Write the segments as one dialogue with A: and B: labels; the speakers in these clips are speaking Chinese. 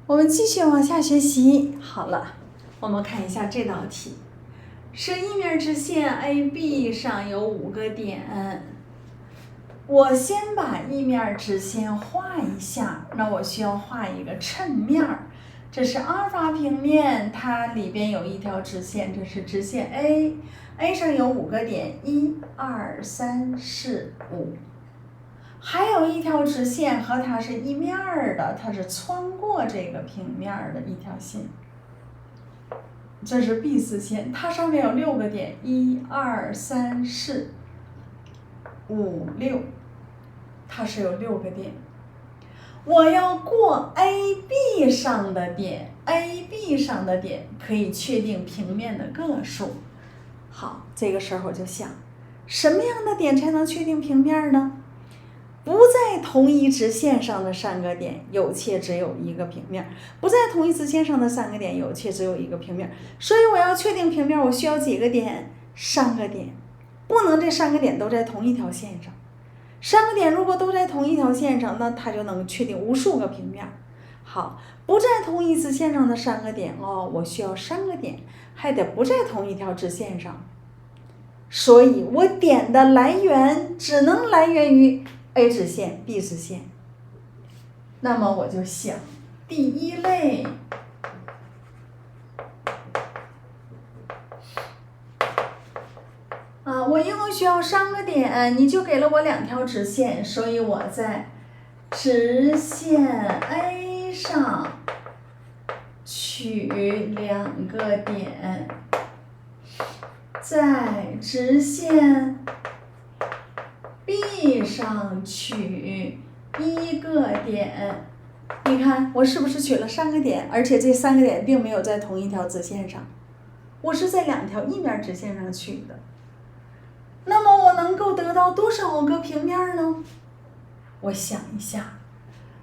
A: 我们继续往下学习。好了，我们看一下这道题。设一面直线 AB 上有5个点，我先把一面直线画一下，那我需要画一个衬面儿。这是阿尔法平面，它里边有一条直线，这是直线 A，A 上有5个点，1、2、3、4、5。还有一条直线和它是一面儿的，它是穿过这个平面的一条线。这是 B 四线，它上面有6个点，1、2、3、4、5、6，它是有6个点。我要过 AB 上的点 ，AB 上的点可以确定平面的个数。好，这个时候就想，什么样的点才能确定平面呢？不在同一直线上的3个点有且只有一个平面，不在同一直线上的3个点有且只有一个平面，所以我要确定平面，我需要几个点？3个点，不能这3个点都在同一条线上。3个点如果都在同一条线上，那它就能确定无数个平面。好，不在同一直线上的3个点我需要3个点，还得不在同一条直线上，所以我点的来源只能来源于A 直线、B 直线。那么我就想，第一类我一共需要3个点，你就给了我2条直线，所以我在直线 A 上取2个点，在直线 B 上取1个点。你看我是不是取了3个点，而且这3个点并没有在同一条直线上，我是在2条一面直线上取的。那么我能够得到多少个平面呢？我想一下，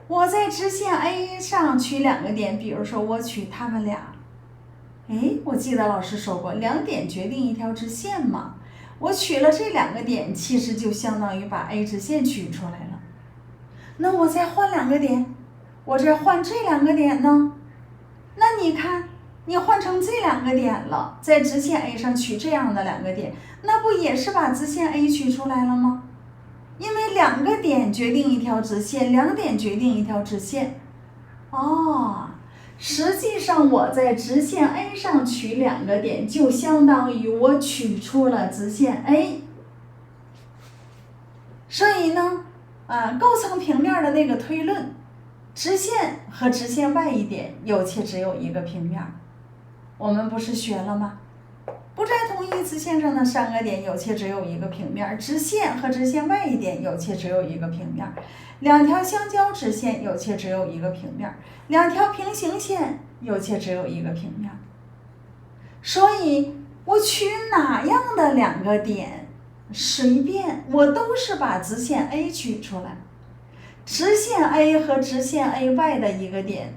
A: 我在直线 A 上取2个点，比如说我取它们俩，我记得老师说过2点决定一条直线嘛，我取了这2个点，其实就相当于把 A 直线取出来了。那我再换2个点，我再换这2个点呢？那你看，你换成这2个点了，在直线 A 上取这样的2个点，那不也是把直线 A 取出来了吗？因为2个点决定一条直线，2点决定一条直线。实际上我在直线 A 上取2个点，就相当于我取出了直线 A。所以呢，构成平面的那个推论，直线和直线外一点有且只有一个平面。我们不是学了吗？不在同一直线上的3个点有且只有一个平面，直线和直线外一点有且只有一个平面，2条相交直线有且只有一个平面，2条平行线有且只有一个平面。所以我取哪样的2个点随便，我都是把直线 A 取出来，直线 A 和直线 A 外的一个点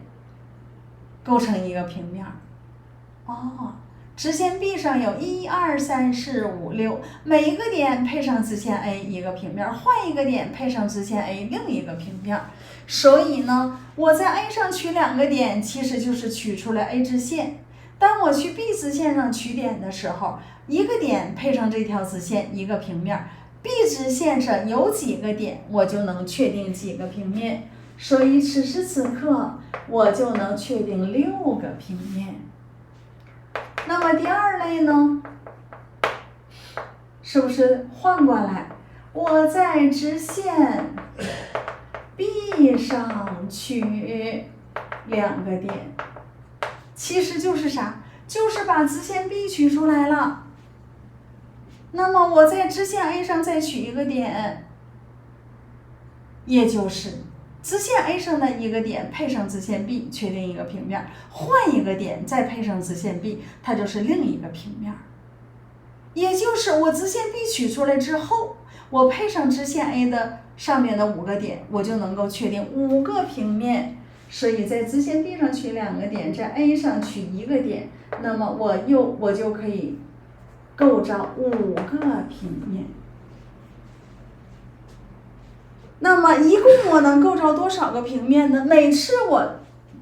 A: 构成一个平面。直线 B 上有1、2、3、4、5、6，每一个点配上直线 A 一个平面，换一个点配上直线 A 另一个平面。所以呢，我在 A 上取2个点，其实就是取出来 A 直线。当我去 B 直线上取点的时候，一个点配上这条直线一个平面， B 直线上有几个点，我就能确定几个平面。所以此时此刻我就能确定6个平面。那么第二类呢，是不是换过来，我在直线 B 上取2个点，其实就是啥？就是把直线 B 取出来了。那么我在直线 A 上再取一个点，也就是直线 A 上的一个点配上直线 B 确定一个平面，换一个点再配上直线 B， 它就是另一个平面。也就是我直线 B 取出来之后，我配上直线 A 的上面的5个点，我就能够确定5个平面。所以在直线 B 上取2个点，在 A 上取1个点，那么我就可以构造5个平面。那么一共我能构造多少个平面呢？每次我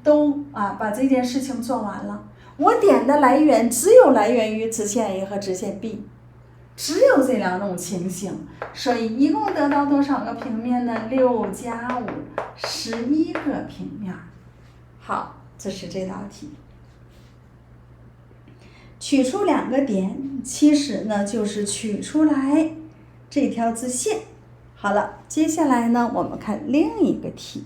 A: 都把这件事情做完了。我点的来源只有来源于直线 A 和直线 B， 只有这两种情形，所以一共得到多少个平面呢？6加5 11个平面。好，这是这道题。取出两个点，其实呢就是取出来这条直线。好了，接下来呢我们看另一个题。